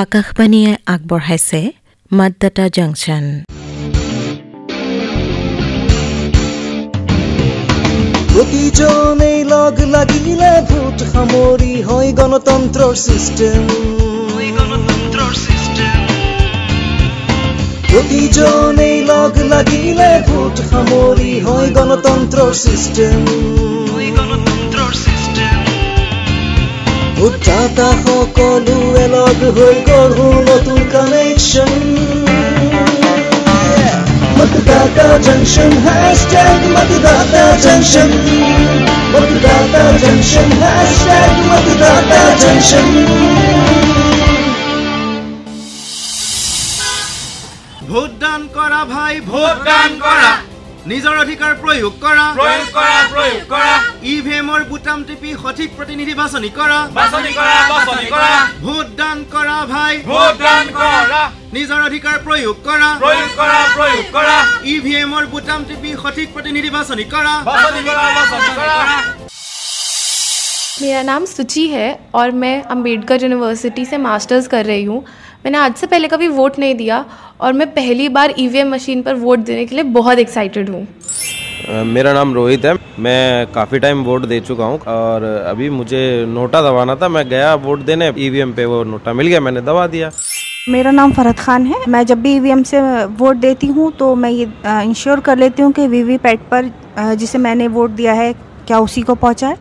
আকাশবাণীয়ে আগবঢ়াইছে মাদ্দাতা জংচন। প্ৰতিজনেই লগ লাগিলে ভোট সামৰি হয় গণতন্ত্ৰৰ সিস্টেম। প্ৰতিজনেই লগ লাগিলে ভোট সামৰি হয় গণতন্ত্ৰৰ সিস্টেম। ভোটদাতা সকলোৱে লগ হৈ গঢ়ো নতুন কানেকশ্যন। मतदाता जंक्शन #मतदाता जंक्शन मतदाता जंक्शन #मतदाता जंक्शन। ভোটদান কৰা ভাই, ভোটদান কৰা, নিজৰ অধিকাৰ প্ৰয়োগ কৰা, ইভিএমৰ বুটাম টিপি সঠিক প্ৰতিনিধি বাছনি কৰা, ভোটদান কৰা ভাই, ভোটদান কৰা, নিজৰ অধিকাৰ প্ৰয়োগ কৰা, ইভিএমৰ বুটাম টিপি সঠিক প্ৰতিনিধি বাছনি কৰা। मेरा नाम सुची है और मैं अंबेडकर यूनिवर्सिटी से मास्टर्स कर रही हूँ। मैंने आज से पहले कभी वोट नहीं दिया और मैं पहली बार ईवीएम मशीन पर वोट देने के लिए बहुत एक्साइटेड हूँ। मेरा नाम रोहित है। मैं काफ़ी टाइम वोट दे चुका हूँ और अभी मुझे नोटा दबाना था। मैं गया वोट देने, ईवीएम पे वो नोटा मिल गया, मैंने दबा दिया। मेरा नाम फरहत खान है। मैं जब भी ईवीएम से वोट देती हूँ तो मैं ये इंश्योर कर लेती हूँ कि वीवीपैट पर जिसे मैंने वोट दिया है क्या उसी को पहुँचा है।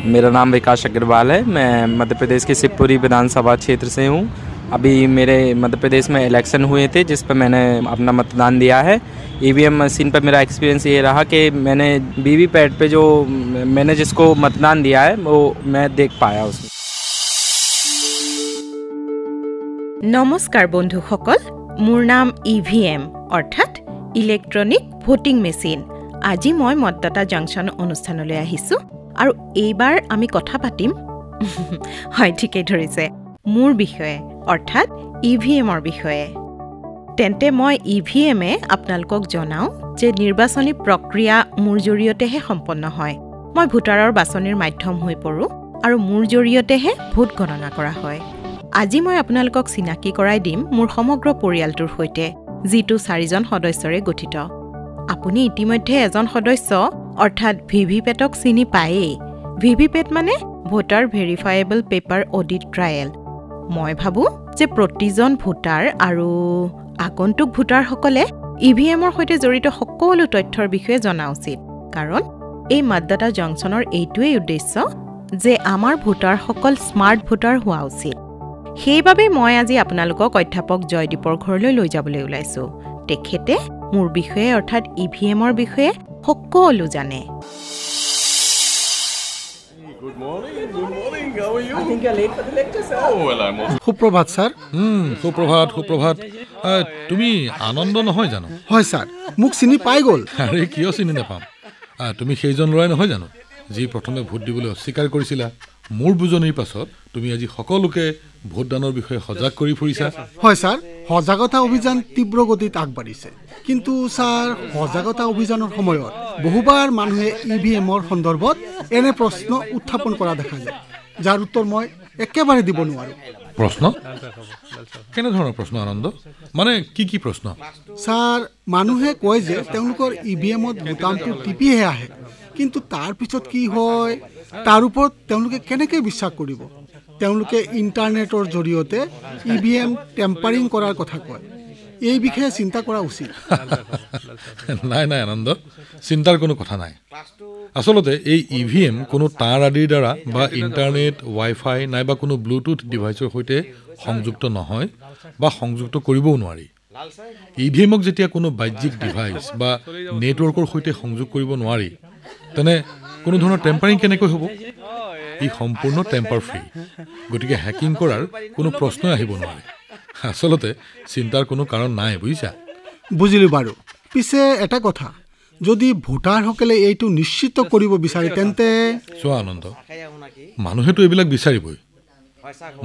मेरा नाम विकास अग्रवाल है। मैं मध्य प्रदेश के शिवपुरी विधानसभा क्षेत्र से हूँ। अभी मेरे मध्य प्रदेश में इलेक्शन हुए थे जिस पर मैंने अपना मतदान दिया है। ईवीएम मशीन पर मेरा एक्सपीरियंस ये रहा कि मैंने वीवीपैट पे जो मैंने जिसको मतदान दिया है वो मैं देख पाया उसमें। নমস্কাৰ বন্ধুসকল, মোৰ নাম ইভিএম অৰ্থাৎ ইলেক্ট্ৰনিক ভোটিং মেচিন। আজি মই মতদাতা জংচন অনুষ্ঠানলৈ আহিছোঁ আৰু এইবাৰ আমি কথা পাতিম হয় ঠিকেই ধৰিছে মোৰ বিষয়ে অৰ্থাৎ ইভিএমৰ বিষয়ে। তেন্তে মই ইভিএমে আপোনালোকক জনাওঁ যে নিৰ্বাচনী প্ৰক্ৰিয়া মোৰ জৰিয়তেহে সম্পন্ন হয়। মই ভোটাৰৰ বাছনিৰ মাধ্যম হৈ পৰোঁ আৰু মোৰ জৰিয়তেহে ভোট গণনা কৰা হয়। আজি মই আপোনালোকক চিনাকি কৰাই দিম মোৰ সমগ্ৰ পৰিয়ালটোৰ সৈতে, যিটো 4জন সদস্যৰে গঠিত। আপুনি ইতিমধ্যে এজন সদস্য অৰ্থাৎ ভিভিপেটক চিনি পায়েই। ভিভিপেট মানে voter verifiable paper audit trial. মই ভাবোঁ যে প্ৰতিজন ভোটাৰ আৰু আগন্তুক ভোটাৰসকলে ইভিএমৰ সৈতে জড়িত সকলো তথ্যৰ বিষয়ে জনা উচিত, কাৰণ এই মাদ্দাতা জংচনৰ এইটোৱেই উদ্দেশ্য যে আমাৰ ভোটাৰসকল স্মাৰ্ট ভোটাৰ হোৱা উচিত। সেইবাবে মই আজি আপোনালোকক অধ্যাপক জয়দীপৰ ঘৰলৈ লৈ যাবলৈ ওলাইছোঁ। তেখেতে মোৰ বিষয়ে অৰ্থাৎ ইভিএমৰ বিষয়ে সকলো জানে। সুপ্ৰভাত ছাৰ। সুপ্ৰভাত। তুমি আনন্দ নহয় জানো? হয় ছাৰ, মোক চিনি পাই গ'ল। আৰে কিয় চিনি নাপাম? তুমি সেইজন ল'ৰাই নহয় জানো যি প্ৰথমে ভোট দিবলৈ অস্বীকাৰ কৰিছিলা? মোৰ বুজনিৰ পাছত তুমি আজি সকলোকে ভোটদানৰ বিষয়ে সজাগ কৰি ফুৰিছা। হয় ছাৰ, সজাগতা অভিযান তীব্ৰ গতিত আগবাঢ়িছে। কিন্তু ছাৰ, সজাগতা অভিযানৰ সময়ত বহুবাৰ মানুহে ইভিএমৰ সন্দৰ্ভত এনে প্ৰশ্ন উত্থাপন কৰা দেখা যায়, যাৰ উত্তৰ মই একেবাৰে দিব নোৱাৰোঁ। প্ৰশ্ন? কেনেধৰণৰ প্ৰশ্ন আনন্দ? মানে কি প্ৰশ্ন? ছাৰ, মানুহে কয় যে তেওঁলোকৰ ইভিএমত বুটামটো টিপিহে আহে, কিন্তু তাৰ পিছত কি হয় তাৰ ওপৰত তেওঁলোকে কেনেকৈ বিশ্বাস কৰিব? তেওঁলোকে ইণ্টাৰনেটৰ জৰিয়তে ইভিএম টেম্পাৰিং কৰাৰ কথা কয়। এই বিষয়ে চিন্তা কৰা উচিত। নাই আনন্দ, চিন্তাৰ কোনো কথা নাই। আচলতে এই ইভিএম কোনো তাঁৰ আদিৰ দ্বাৰা বা ইণ্টাৰনেট, ৱাইফাই নাইবা কোনো ব্লুটুথ ডিভাইচৰ সৈতে সংযুক্ত নহয় বা সংযুক্ত কৰিবও নোৱাৰি। ইভিএমক যেতিয়া কোনো বাহ্যিক ডিভাইচ বা নেটৱৰ্কৰ সৈতে সংযোগ কৰিব নোৱাৰি, তেনে কোনো ধৰণৰ টেম্পাৰিং কেনেকৈ হ'ব? ই সম্পূৰ্ণ টেম্পাৰ ফ্ৰী, গতিকে হেকিং কৰাৰ কোনো প্ৰশ্নই আহিব নোৱাৰে। আচলতে চিন্তাৰ কোনো কাৰণ নাই, বুজিছা? বুজিলোঁ বাৰু। পিছে এটা কথা, যদি ভোটাৰসকলে এইটো নিশ্চিত কৰিব বিচাৰে তেন্তে? চোৱা আনন্দ, মানুহেতো এইবিলাক বিচাৰিবই।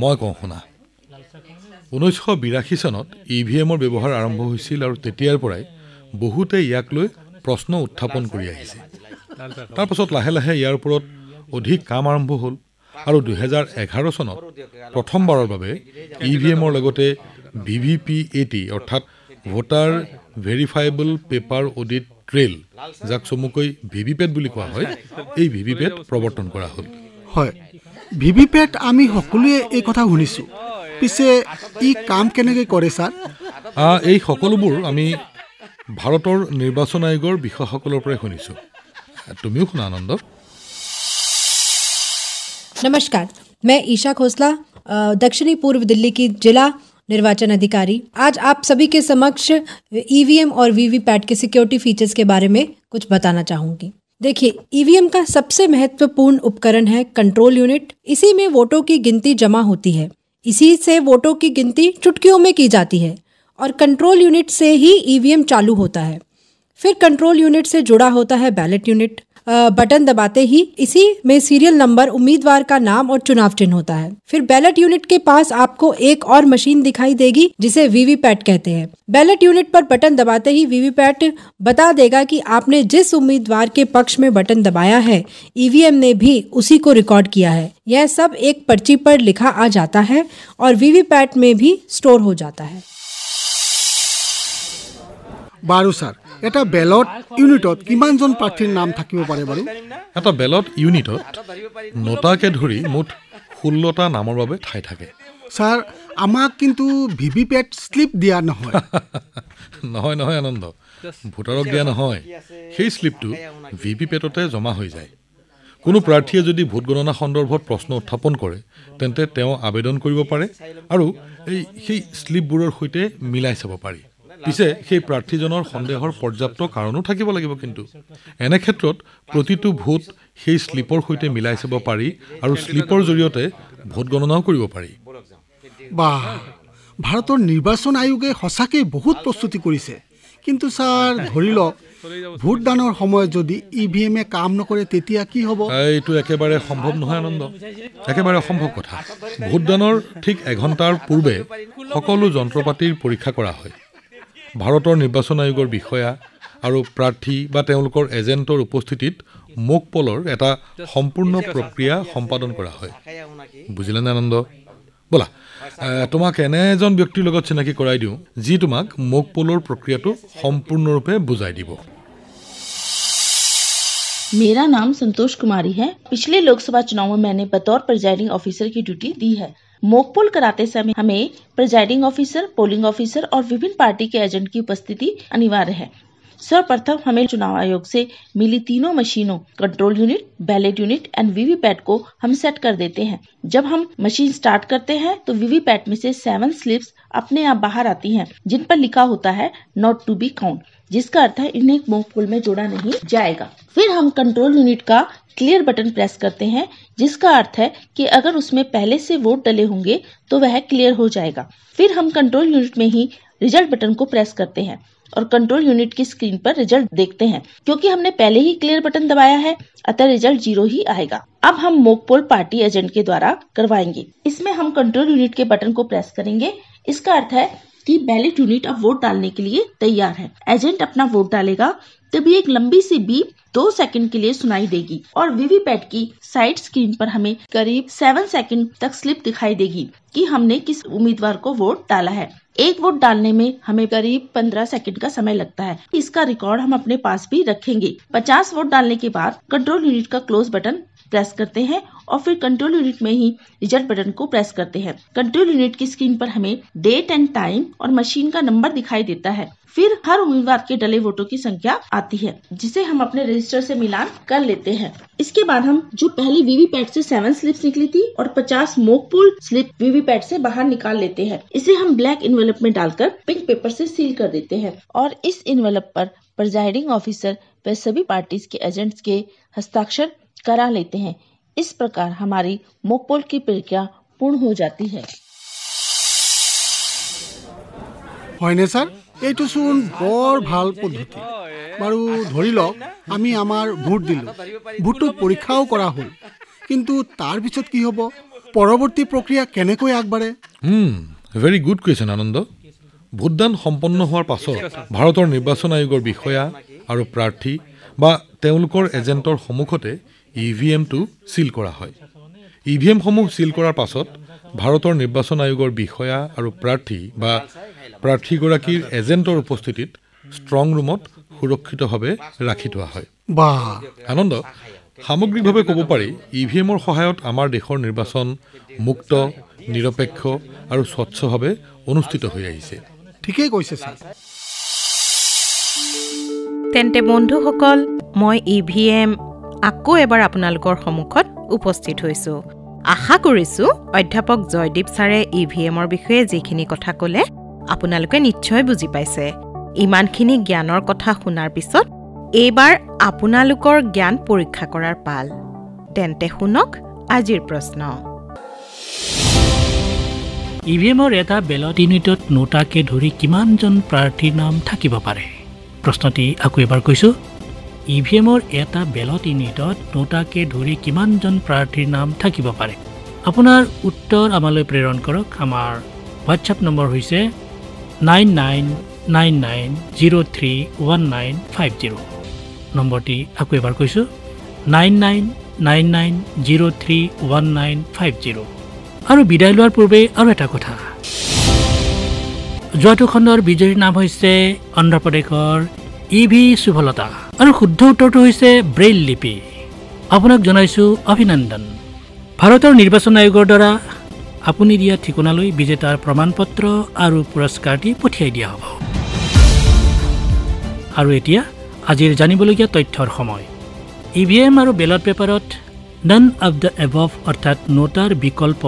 মই কওঁ শুনা, 1982 চনত ইভিএমৰ ব্যৱহাৰ আৰম্ভ হৈছিল আৰু তেতিয়াৰ পৰাই বহুতে ইয়াক লৈ প্ৰশ্ন উত্থাপন কৰি আহিছে। তাৰপাছত লাহে লাহে ইয়াৰ ওপৰত অধিক কাম আৰম্ভ হ'ল আৰু 2011 চনত প্ৰথমবাৰৰ বাবে ইভিএমৰ লগতে VVPAT অৰ্থাৎ voter verifiable paper audit trail, যাক চমুকৈ ভিভিপেট বুলি কোৱা হয়, এই ভিভিপেট প্ৰৱৰ্তন কৰা হ'ল। হয়, ভিভিপেট আমি সকলোৱে এই কথা শুনিছোঁ, পিছে ই কাম কেনেকৈ কৰে ছাৰ? এই সকলোবোৰ আমি ভাৰতৰ নিৰ্বাচন আয়োগৰ বিষয়াসকলৰ পৰাই শুনিছোঁ। তুমিও শুনা আনন্দ। नमस्कार, मैं ईशा खोसला, दक्षिणी पूर्व दिल्ली की जिला निर्वाचन अधिकारी। आज आप सभी के समक्ष ईवीएम और वीवीपैट के सिक्योरिटी फीचर्स के बारे में कुछ बताना चाहूँगी। देखिए, ईवीएम का सबसे महत्वपूर्ण उपकरण है कंट्रोल यूनिट। इसी में वोटों की गिनती जमा होती है। इसी से वोटों की गिनती चुटकियों में की जाती है और कंट्रोल यूनिट से ही ईवीएम चालू होता है। फिर कंट्रोल यूनिट से जुड़ा होता है बैलेट यूनिट। बटन दबाते ही इसी में सीरियल नंबर, उम्मीदवार का नाम और चुनाव चिन्ह होता है। फिर बैलेट यूनिट के पास आपको एक और मशीन दिखाई देगी जिसे वीवीपैट कहते हैं। बैलेट यूनिट पर बटन दबाते ही वीवीपैट बता देगा कि आपने जिस उम्मीदवार के पक्ष में बटन दबाया है, ईवीएम ने भी उसी को रिकॉर्ड किया है। यह सब एक पर्ची पर लिखा आ जाता है और वीवीपैट में भी स्टोर हो जाता है। বাৰু ছাৰ, এটা বেলট ইউনিটত কিমানজন প্ৰাৰ্থীৰ নাম থাকিব পাৰে বাৰু? এটা বেলট ইউনিটত 9টাকে ধৰি মুঠ 16টা নামৰ বাবে ঠাই থাকে। ছাৰ, আমাক কিন্তু ভিভিপেট শ্লিপ দিয়া নহয়। নহয় নহয় আনন্দ, ভোটাৰক দিয়া নহয়। সেই শ্লিপটো ভিভিপেটতে জমা হৈ যায়। কোনো প্ৰাৰ্থীয়ে যদি ভোট গণনা সন্দৰ্ভত প্ৰশ্ন উত্থাপন কৰে, তেন্তে তেওঁ আবেদন কৰিব পাৰে আৰু সেই শ্লিপবোৰৰ সৈতে মিলাই চাব পাৰি। পিছে সেই প্ৰাৰ্থীজনৰ সন্দেহৰ পৰ্যাপ্ত কাৰণো থাকিব লাগিব। কিন্তু এনে ক্ষেত্ৰত প্ৰতিটো ভোট সেই শ্লিপৰ সৈতে মিলাই চাব পাৰি আৰু শ্লিপৰ জৰিয়তে ভোট গণনাও কৰিব পাৰি। বাহ, ভাৰতৰ নিৰ্বাচন আয়োগে সঁচাকৈ বহুত প্ৰস্তুতি কৰিছে। কিন্তু ছাৰ, ধৰি লওক ভোটদানৰ সময়ত যদি ইভিএমে কাম নকৰে, তেতিয়া কি হ'ব? এইটো একেবাৰে সম্ভৱ নহয় আনন্দ, একেবাৰে অসম্ভৱ কথা। ভোটদানৰ ঠিক এঘণ্টাৰ পূৰ্বে সকলো যন্ত্ৰপাতিৰ পৰীক্ষা কৰা হয়। ভাৰতৰ নিৰ্বাচন আয়োগৰ বিষয়া আৰু প্ৰাৰ্থী বা তেওঁলোকৰ এজেণ্টৰ উপস্থিতিত মক পলৰ এটা সম্পূৰ্ণ প্ৰক্ৰিয়া সম্পাদন কৰা হয়। বুজিলেনে আনন্দ? ব'লা তোমাক এনে এজন ব্যক্তিৰ লগত চিনাকি কৰাই দিওঁ, যি তোমাক মক পলৰ প্ৰক্ৰিয়াটো সম্পূৰ্ণৰূপে বুজাই দিব। मेरा नाम संतोष कुमारी है। पिछले लोकसभा चुनाव में मैंने बतौर प्रिजाइडिंग ऑफिसर की ड्यूटी दी है। मॉक पोल कराते समय हमें प्रिजाइडिंग ऑफिसर, पोलिंग ऑफिसर और विभिन्न पार्टी के एजेंट की उपस्थिति अनिवार्य है। सर्वप्रथम हमें चुनाव आयोग से मिली तीनों मशीनों control unit, ballot unit and VVPAT को हम सेट कर देते हैं। जब हम मशीन स्टार्ट करते हैं तो वीवीपैट में से 7 स्लिप्स अपने आप बाहर आती हैं, जिन पर लिखा होता है नॉट टू बी काउंट, जिसका अर्थ है इन्हें मॉक पोल में जोड़ा नहीं जाएगा। फिर हम कंट्रोल यूनिट का क्लियर बटन प्रेस करते हैं, जिसका अर्थ है कि अगर उसमें पहले से वोट डले होंगे तो वह क्लियर हो जाएगा। फिर हम कंट्रोल यूनिट में ही रिजल्ट बटन को प्रेस करते हैं और कंट्रोल यूनिट की स्क्रीन पर रिजल्ट देखते हैं। क्योंकि हमने पहले ही क्लियर बटन दबाया है, अतः रिजल्ट 0 ही आएगा। अब हम मॉक पोल पार्टी एजेंट के द्वारा करवाएंगे। इसमें हम कंट्रोल यूनिट के बटन को प्रेस करेंगे। इसका अर्थ है कि बैलेट यूनिट अब वोट डालने के लिए तैयार है। एजेंट अपना वोट डालेगा, तभी एक लंबी सी बीप 2 सेकंड के लिए सुनाई देगी और वीवीपैट की साइड स्क्रीन पर हमें करीब 7 सेकंड तक स्लिप दिखाई देगी कि हमने किस उम्मीदवार को वोट डाला है। एक वोट डालने में हमें करीब 15 सेकंड का समय लगता है। इसका रिकॉर्ड हम अपने पास भी रखेंगे। 50 वोट डालने के बाद कंट्रोल यूनिट का क्लोज बटन प्रेस करते हैं और फिर कंट्रोल यूनिट में ही रिजल्ट बटन को प्रेस करते हैं। कंट्रोल यूनिट की स्क्रीन पर हमें डेट एंड टाइम और मशीन का नंबर दिखाई देता है। फिर हर उम्मीदवार के डले वोटों की संख्या आती है, जिसे हम अपने रजिस्टर से मिलान कर लेते हैं। इसके बाद हम जो पहले वीवीपैट से 7 स्लिप्स निकली थी और 50 मॉक पोल स्लिप वीवीपैट से बाहर निकाल लेते हैं। इसे हम ब्लैक इन्वेलप में डालकर पिंक पेपर से सील कर देते हैं और इस इन्वेलप पर प्रिजाइडिंग ऑफिसर व सभी पार्टीज के एजेंट्स के हस्ताक्षर करा लेते हैं। इस प्रकार हमारी मॉक पोल की प्रक्रिया पूर्ण हो जाती है। হয়নে স্যার? এইটো চোন বৰ ভাল পদ্ধতি। বাৰু ধৰি লওক আমি আমাৰ ভোট দিলোঁ, ভোটটো পৰীক্ষাও কৰা হ'ল, কিন্তু তাৰ পিছত কি হ'ব? পৰৱৰ্তী প্ৰক্ৰিয়া কেনেকৈ আগবাঢ়ে? ভেৰি গুড কুৱেশ্যন আনন্দ। ভোটদান সম্পন্ন হোৱাৰ পাছত ভাৰতৰ নিৰ্বাচন আয়োগৰ বিষয়া আৰু প্ৰাৰ্থী বা তেওঁলোকৰ এজেণ্টৰ সন্মুখতে ইভিএমটো চিল কৰা হয়। ইভিএমসমূহ সিল কৰাৰ পাছত ভাৰতৰ নিৰ্বাচন আয়োগৰ বিষয়া আৰু প্ৰাৰ্থী বা প্ৰাৰ্থীগৰাকীৰ এজেণ্টৰ উপস্থিতিত ষ্ট্ৰং ৰুমত সুৰক্ষিতভাৱে ৰাখি থোৱা হয়। বাহ আনন্দ, সামগ্ৰিকভাৱে ক'ব পাৰি ইভিএমৰ সহায়ত আমাৰ দেশৰ নিৰ্বাচন মুক্ত, নিৰপেক্ষ আৰু স্বচ্ছভাৱে অনুষ্ঠিত হৈ আহিছে। ঠিকেই কৈছে ছাৰ। তেন্তে বন্ধুসকল, মই ইভিএম আকৌ এবাৰ আপোনালোকৰ সন্মুখত উপস্থিত হৈছোঁ। আশা কৰিছোঁ অধ্যাপক জয়দীপ ছাৰে ইভিএমৰ বিষয়ে যিখিনি কথা ক'লে আপোনালোকে নিশ্চয় বুজি পাইছে। ইমানখিনি জ্ঞানৰ কথা শুনাৰ পিছত এইবাৰ আপোনালোকৰ জ্ঞান পৰীক্ষা কৰাৰ পাল। তেন্তে শুনক আজিৰ প্ৰশ্ন। ইভিএমৰ এটা বেলট ইউনিটত নোটাকে ধৰি কিমানজন প্ৰাৰ্থীৰ নাম থাকিব পাৰে? প্ৰশ্নটি আকৌ এবাৰ কৈছোঁ, ইভিএমৰ এটা বেলট ইউনিটত নোটাকে ধৰি কিমানজন প্ৰাৰ্থীৰ নাম থাকিব পাৰে? আপোনাৰ উত্তৰ আমালৈ প্ৰেৰণ কৰক। আমাৰ হোৱাটছআপ নম্বৰ হৈছে 9999031950। নম্বৰটি আকৌ এবাৰ কৈছোঁ, 9999031950। আৰু বিদায় লোৱাৰ পূৰ্বে আৰু এটা কথা, যোৱাটো খণ্ডৰ বিজয়ীৰ নাম হৈছে অন্ধ্ৰপ্ৰদেশৰ ইভি সুভলতা আৰু শুদ্ধ উত্তৰটো হৈছে ব্ৰেইল লিপি। আপোনাক জনাইছোঁ অভিনন্দন। ভাৰতৰ নিৰ্বাচন আয়োগৰ দ্বাৰা আপুনি দিয়া ঠিকনালৈ বিজেতাৰ প্ৰমাণপত্ৰ আৰু পুৰস্কাৰটি পঠিয়াই দিয়া হ'ব। আৰু এতিয়া আজিৰ জানিবলগীয়া তথ্যৰ সময়। ইভিএম আৰু বেলট পেপাৰত নন অৱ দ্য এবভ অৰ্থাৎ নোটাৰ বিকল্প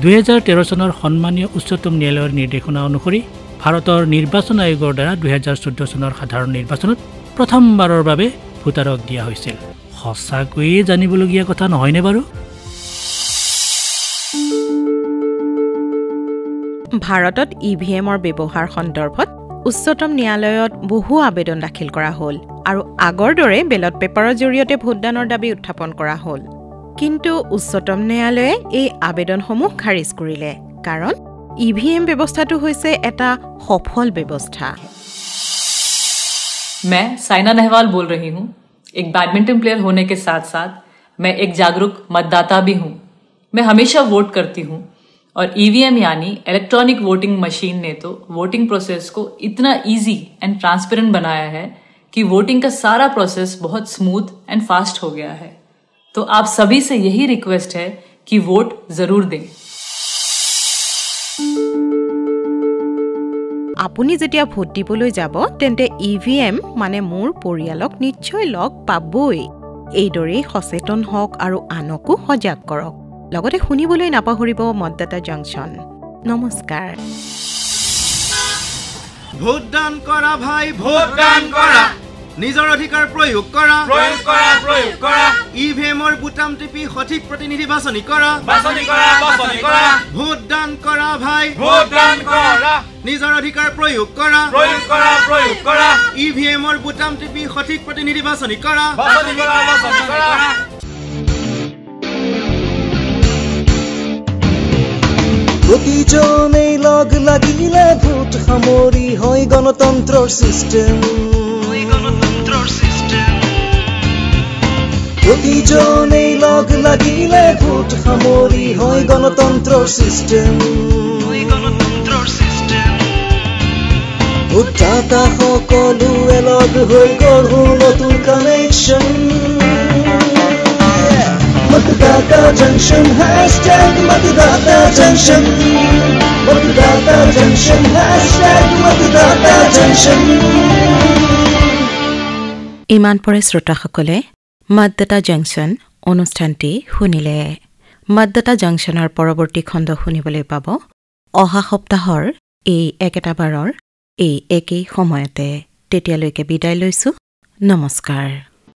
2013 চনৰ সন্মানীয় উচ্চতম ন্যায়ালয়ৰ নিৰ্দেশনা অনুসৰি ভাৰতৰ নিৰ্বাচন আয়োগৰ দ্বাৰা 2014 চনৰ সাধাৰণ নিৰ্বাচনত প্ৰথমবাৰৰ বাবে ভোটাৰক দিয়া হৈছিল। সঁচাকৈয়ে জানিবলগীয়া কথা নহয়নে বাৰু? ভাৰতত ইভিএমৰ ব্যৱহাৰ সন্দৰ্ভত উচ্চতম ন্যায়ালয়ত বহু আবেদন দাখিল কৰা হ'ল আৰু আগৰ দৰে বেলট পেপাৰৰ জৰিয়তে ভোটদানৰ দাবী উত্থাপন কৰা হ'ল। কিন্তু উচ্চতম ন্যায়ালয়ে এই আবেদনসমূহ খাৰিজ কৰিলে, কাৰণ ইভিএম ব্যৱস্থাটো হৈছে এটা সফল ব্যৱস্থা। मैं साइना नेहवाल बोल रही हूँ। एक बैडमिंटन प्लेयर होने के साथ साथ मैं एक जागरूक मतदाता भी हूँ। मैं हमेशा वोट करती हूँ और ईवीएम यानी इलेक्ट्रॉनिक वोटिंग मशीन ने तो वोटिंग प्रोसेस को इतना इजी एंड ट्रांसपेरेंट बनाया है कि वोटिंग का सारा प्रोसेस बहुत स्मूथ एंड फास्ट हो गया है। तो आप सभी से यही रिक्वेस्ट है कि वोट जरूर दें। আপুনি যেতিয়া ভোট দিবলৈ যাব তেন্তে ইভিএম মানে মোৰ পৰিয়ালক নিশ্চয় লগ পাবই। এইদৰেই সচেতন হওক আৰু আনকো সজাগ কৰক। লগতে শুনিবলৈ নাপাহৰিব মতদাতা জংচন। নমস্কাৰ। ভোটদান কৰা ভাই, ভোটদান কৰা। নিজৰ অধিকাৰ প্ৰয়োগ কৰা, প্ৰয়োগ কৰা, প্ৰয়োগ কৰা। ইভিএমৰ বুটাম টিপি সঠিক প্ৰতিনিধি বাছনি কৰা, বাছনি কৰা, বাছনি কৰা। ভোটদান কৰা ভাই, ভোটদান কৰা। নিজৰ অধিকাৰ প্ৰয়োগ কৰা, প্ৰয়োগ কৰা, প্ৰয়োগ কৰা। ইভিএমৰ বুটাম টিপি সঠিক প্ৰতিনিধি বাছনি কৰা, বাছনি কৰা, বাছনি কৰা। প্ৰতিজনেই লগ লাগিলে ভোট সামৰি হয় গণতন্ত্ৰৰ চিষ্টেম। প্ৰতিজনেই লগ লাগিলে ভোট সামৰি হয় গণতন্ত্ৰৰ চিষ্টেম। ভোটদাতা সকলোৱে লগ হৈ গঢ়ো নতুন কানেকশ্যন। मतदाता जंक्शन हैशटैग मतदाता जंक्शन, मतदाता जंक्शन हैशटैग मतदाता जंक्शन। ইমান পৰে শ্ৰোতাসকলে মতদাতা জংচন অনুষ্ঠানটি শুনিলে। মতদাতা জংচনৰ পৰৱৰ্তী খণ্ড শুনিবলৈ পাব অহা সপ্তাহৰ এই একেটা বাৰৰ এই একেই সময়তে। তেতিয়ালৈকে বিদায় লৈছোঁ। নমস্কাৰ।